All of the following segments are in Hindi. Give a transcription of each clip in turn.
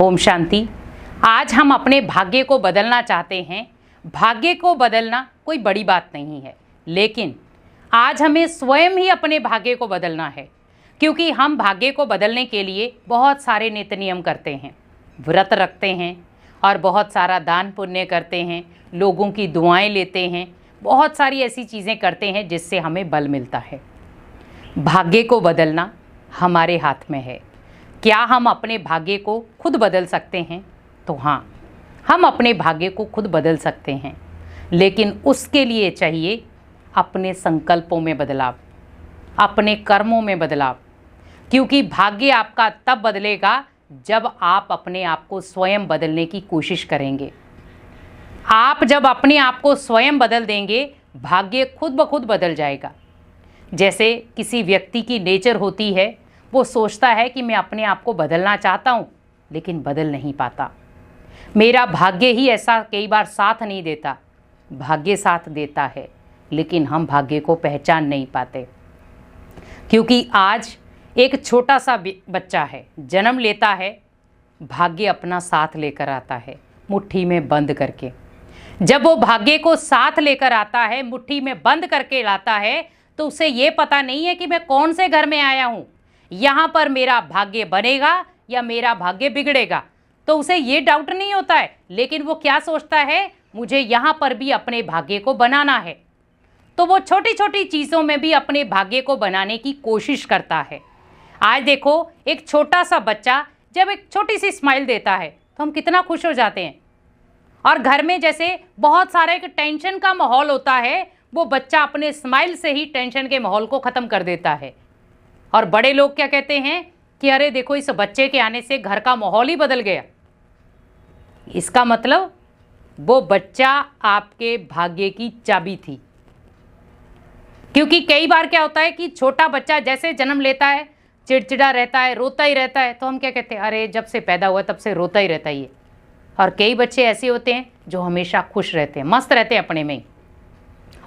ओम शांति। आज हम अपने भाग्य को बदलना चाहते हैं। भाग्य को बदलना कोई बड़ी बात नहीं है, लेकिन आज हमें स्वयं ही अपने भाग्य को बदलना है, क्योंकि हम भाग्य को बदलने के लिए बहुत सारे नित्य नियम करते हैं, व्रत रखते हैं और बहुत सारा दान पुण्य करते हैं, लोगों की दुआएं लेते हैं, बहुत सारी ऐसी चीज़ें करते हैं जिससे हमें बल मिलता है। भाग्य को बदलना हमारे हाथ में है। क्या हम अपने भाग्य को खुद बदल सकते हैं? तो हाँ, हम अपने भाग्य को खुद बदल सकते हैं, लेकिन उसके लिए चाहिए अपने संकल्पों में बदलाव, अपने कर्मों में बदलाव। क्योंकि भाग्य आपका तब बदलेगा जब आप अपने आप को स्वयं बदलने की कोशिश करेंगे। आप जब अपने आप को स्वयं बदल देंगे, भाग्य खुद ब खुद बदल जाएगा। जैसे किसी व्यक्ति की नेचर होती है, वो सोचता है कि मैं अपने आप को बदलना चाहता हूँ, लेकिन बदल नहीं पाता। मेरा भाग्य ही ऐसा कई बार साथ नहीं देता। भाग्य साथ देता है, लेकिन हम भाग्य को पहचान नहीं पाते। क्योंकि आज एक छोटा सा बच्चा है, जन्म लेता है, भाग्य अपना साथ लेकर आता है, मुट्ठी में बंद करके। जब वो भाग्य को साथ लेकर आता है, मुट्ठी में बंद करके लाता है, तो उसे ये पता नहीं है कि मैं कौन से घर में आया हूँ, यहाँ पर मेरा भाग्य बनेगा या मेरा भाग्य बिगड़ेगा। तो उसे ये डाउट नहीं होता है, लेकिन वो क्या सोचता है, मुझे यहाँ पर भी अपने भाग्य को बनाना है। तो वो छोटी छोटी चीज़ों में भी अपने भाग्य को बनाने की कोशिश करता है। आज देखो, एक छोटा सा बच्चा जब एक छोटी सी स्माइल देता है तो हम कितना खुश हो जाते हैं। और घर में जैसे बहुत सारे एक टेंशन का माहौल होता है, वो बच्चा अपने स्माइल से ही टेंशन के माहौल को ख़त्म कर देता है। और बड़े लोग क्या कहते हैं कि अरे देखो, इस बच्चे के आने से घर का माहौल ही बदल गया। इसका मतलब वो बच्चा आपके भाग्य की चाबी थी। क्योंकि कई बार क्या होता है कि छोटा बच्चा जैसे जन्म लेता है, चिड़चिड़ा रहता है, रोता ही रहता है, तो हम क्या कहते हैं, अरे जब से पैदा हुआ तब से रोता ही रहता है ये। और कई बच्चे ऐसे होते हैं जो हमेशा खुश रहते हैं, मस्त रहते हैं अपने में ही।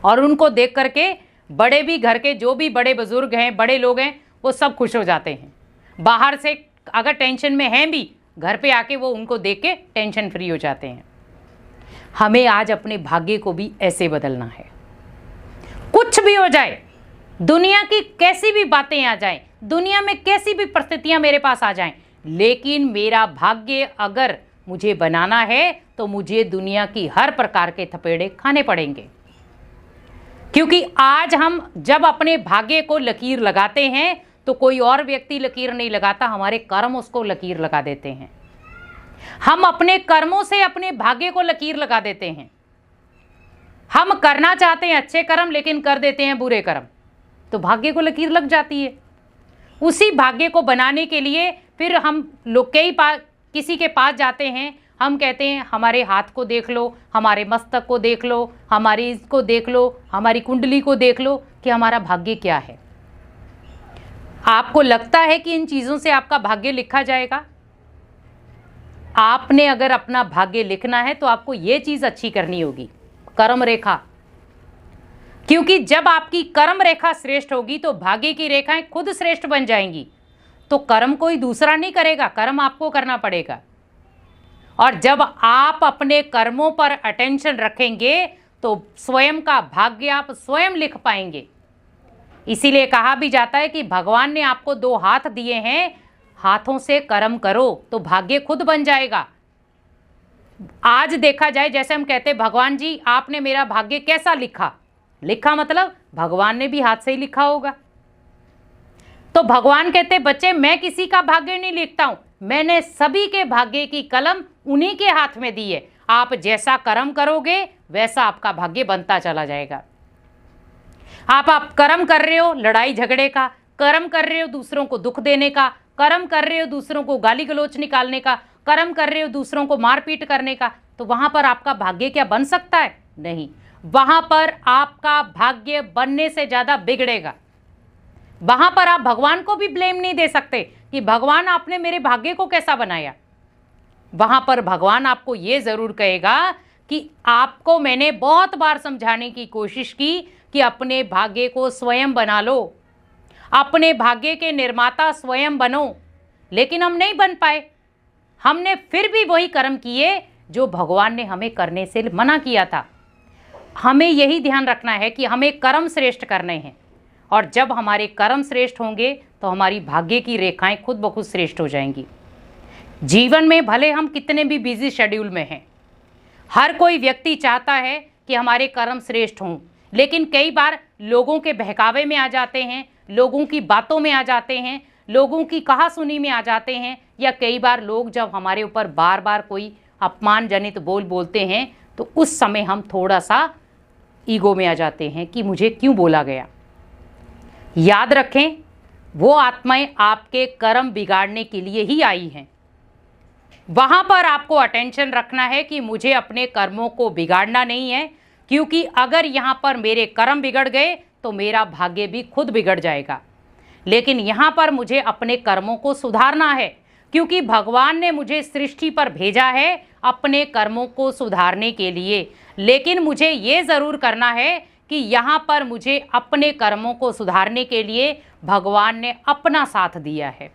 और उनको देख करके बड़े भी, घर के जो भी बड़े बुजुर्ग हैं, बड़े लोग हैं, वो सब खुश हो जाते हैं। बाहर से अगर टेंशन में हैं भी, घर पे आके वो उनको देख के टेंशन फ्री हो जाते हैं। हमें आज अपने भाग्य को भी ऐसे बदलना है। कुछ भी हो जाए, दुनिया की कैसी भी बातें आ जाएं, दुनिया में कैसी भी परिस्थितियां मेरे पास आ जाएं, लेकिन मेरा भाग्य अगर मुझे बनाना है तो मुझे दुनिया की हर प्रकार के थपेड़े खाने पड़ेंगे। क्योंकि आज हम जब अपने भाग्य को लकीर लगाते हैं तो कोई और व्यक्ति लकीर नहीं लगाता, हमारे कर्म उसको लकीर लगा देते हैं। हम अपने कर्मों से अपने भाग्य को लकीर लगा देते हैं। हम करना चाहते हैं अच्छे कर्म, लेकिन कर देते हैं बुरे कर्म, तो भाग्य को लकीर लग जाती है। उसी भाग्य को बनाने के लिए फिर हम लोग किसी के पास जाते हैं, हम कहते हैं हमारे हाथ को देख लो, हमारे मस्तक को देख लो, हमारी इसको देख लो, हमारी कुंडली को देख लो कि हमारा भाग्य क्या है। आपको लगता है कि इन चीज़ों से आपका भाग्य लिखा जाएगा? आपने अगर अपना भाग्य लिखना है तो आपको ये चीज़ अच्छी करनी होगी, कर्म रेखा। क्योंकि जब आपकी कर्म रेखा श्रेष्ठ होगी तो भाग्य की रेखाएं खुद श्रेष्ठ बन जाएंगी। तो कर्म कोई दूसरा नहीं करेगा, कर्म आपको करना पड़ेगा। और जब आप अपने कर्मों पर अटेंशन रखेंगे तो स्वयं का भाग्य आप स्वयं लिख पाएंगे। इसीलिए कहा भी जाता है कि भगवान ने आपको 2 हाथ दिए हैं, हाथों से कर्म करो तो भाग्य खुद बन जाएगा। आज देखा जाए, जैसे हम कहते हैं भगवान जी आपने मेरा भाग्य कैसा लिखा, लिखा मतलब भगवान ने भी हाथ से ही लिखा होगा। तो भगवान कहते बच्चे, मैं किसी का भाग्य नहीं लिखता हूं, मैंने सभी के भाग्य की कलम उन्हीं के हाथ में दी है। आप जैसा कर्म करोगे वैसा आपका भाग्य बनता चला जाएगा। आप कर्म कर रहे हो लड़ाई झगड़े का, कर्म कर रहे हो दूसरों को दुख देने का, कर्म कर रहे हो दूसरों को गाली गलौच निकालने का, कर्म कर रहे हो दूसरों को मारपीट करने का, तो वहां पर आपका भाग्य क्या बन सकता है? नहीं, वहां पर आपका भाग्य बनने से ज्यादा बिगड़ेगा। वहां पर आप भगवान को भी ब्लेम नहीं दे सकते कि भगवान आपने मेरे भाग्य को कैसा बनाया। वहां पर भगवान आपको ये जरूर कहेगा कि आपको मैंने बहुत बार समझाने की कोशिश की कि अपने भाग्य को स्वयं बना लो, अपने भाग्य के निर्माता स्वयं बनो, लेकिन हम नहीं बन पाए। हमने फिर भी वही कर्म किए जो भगवान ने हमें करने से मना किया था। हमें यही ध्यान रखना है कि हमें कर्म श्रेष्ठ करने हैं, और जब हमारे कर्म श्रेष्ठ होंगे तो हमारी भाग्य की रेखाएं खुद ब खुद श्रेष्ठ हो जाएंगी। जीवन में भले हम कितने भी बिजी शेड्यूल में हैं, हर कोई व्यक्ति चाहता है कि हमारे कर्म श्रेष्ठ हों, लेकिन कई बार लोगों के बहकावे में आ जाते हैं, लोगों की बातों में आ जाते हैं, लोगों की कहासुनी में आ जाते हैं, या कई बार लोग जब हमारे ऊपर बार बार कोई अपमानजनित बोल बोलते हैं तो उस समय हम थोड़ा सा ईगो में आ जाते हैं कि मुझे क्यों बोला गया। याद रखें, वो आत्माएं आपके कर्म बिगाड़ने के लिए ही आई हैं। वहाँ पर आपको अटेंशन रखना है कि मुझे अपने कर्मों को बिगाड़ना नहीं है, क्योंकि अगर यहाँ पर मेरे कर्म बिगड़ गए तो मेरा भाग्य भी खुद बिगड़ जाएगा। लेकिन यहाँ पर मुझे अपने कर्मों को सुधारना है, क्योंकि भगवान ने मुझे सृष्टि पर भेजा है अपने कर्मों को सुधारने के लिए। लेकिन मुझे ये ज़रूर करना है कि यहाँ पर मुझे अपने कर्मों को सुधारने के लिए भगवान ने अपना साथ दिया है।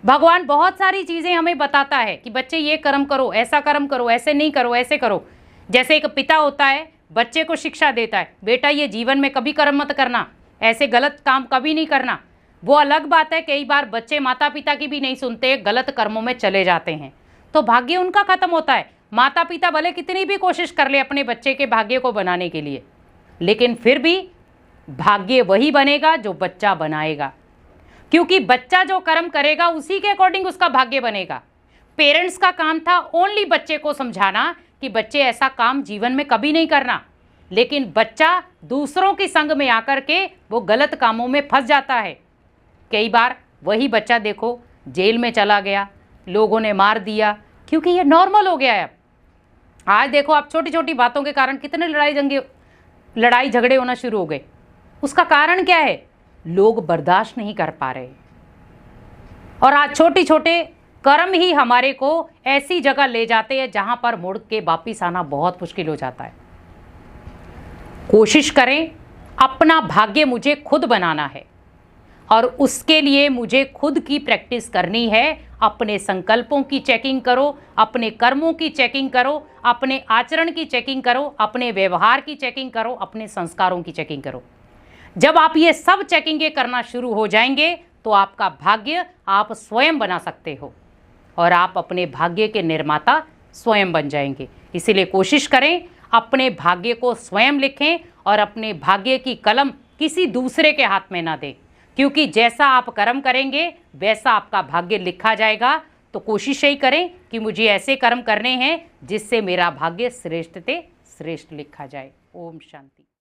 भगवान बहुत सारी चीज़ें हमें बताता है कि बच्चे ये कर्म करो, ऐसा कर्म करो, ऐसे नहीं करो, ऐसे करो। जैसे एक पिता होता है, बच्चे को शिक्षा देता है, बेटा ये जीवन में कभी कर्म मत करना, ऐसे गलत काम कभी नहीं करना। वो अलग बात है, कई बार बच्चे माता पिता की भी नहीं सुनते, गलत कर्मों में चले जाते हैं, तो भाग्य उनका खत्म होता है। माता पिता भले कितनी भी कोशिश कर ले अपने बच्चे के भाग्य को बनाने के लिए, लेकिन फिर भी भाग्य वही बनेगा जो बच्चा बनाएगा, क्योंकि बच्चा जो कर्म करेगा उसी के अकॉर्डिंग उसका भाग्य बनेगा। पेरेंट्स का काम था ओनली बच्चे को समझाना कि बच्चे ऐसा काम जीवन में कभी नहीं करना, लेकिन बच्चा दूसरों के संग में आकर के वो गलत कामों में फंस जाता है। कई बार वही बच्चा देखो जेल में चला गया, लोगों ने मार दिया, क्योंकि ये नॉर्मल हो गया है। आज देखो आप छोटी छोटी बातों के कारण कितने लड़ाई झगड़े होना शुरू हो गए। उसका कारण क्या है? लोग बर्दाश्त नहीं कर पा रहे, और आज छोटे छोटे कर्म ही हमारे को ऐसी जगह ले जाते हैं जहां पर मुड़ के वापिस आना बहुत मुश्किल हो जाता है। कोशिश करें, अपना भाग्य मुझे खुद बनाना है, और उसके लिए मुझे खुद की प्रैक्टिस करनी है। अपने संकल्पों की चेकिंग करो, अपने कर्मों की चेकिंग करो, अपने आचरण की चेकिंग करो, अपने व्यवहार की चेकिंग करो, अपने संस्कारों की चेकिंग करो। जब आप ये सब चेकिंगें करना शुरू हो जाएंगे तो आपका भाग्य आप स्वयं बना सकते हो, और आप अपने भाग्य के निर्माता स्वयं बन जाएंगे। इसीलिए कोशिश करें, अपने भाग्य को स्वयं लिखें, और अपने भाग्य की कलम किसी दूसरे के हाथ में ना दें, क्योंकि जैसा आप कर्म करेंगे वैसा आपका भाग्य लिखा जाएगा। तो कोशिश यही करें कि मुझे ऐसे कर्म करने हैं जिससे मेरा भाग्य श्रेष्ठ से श्रेष्ठ लिखा जाए। ओम शांति।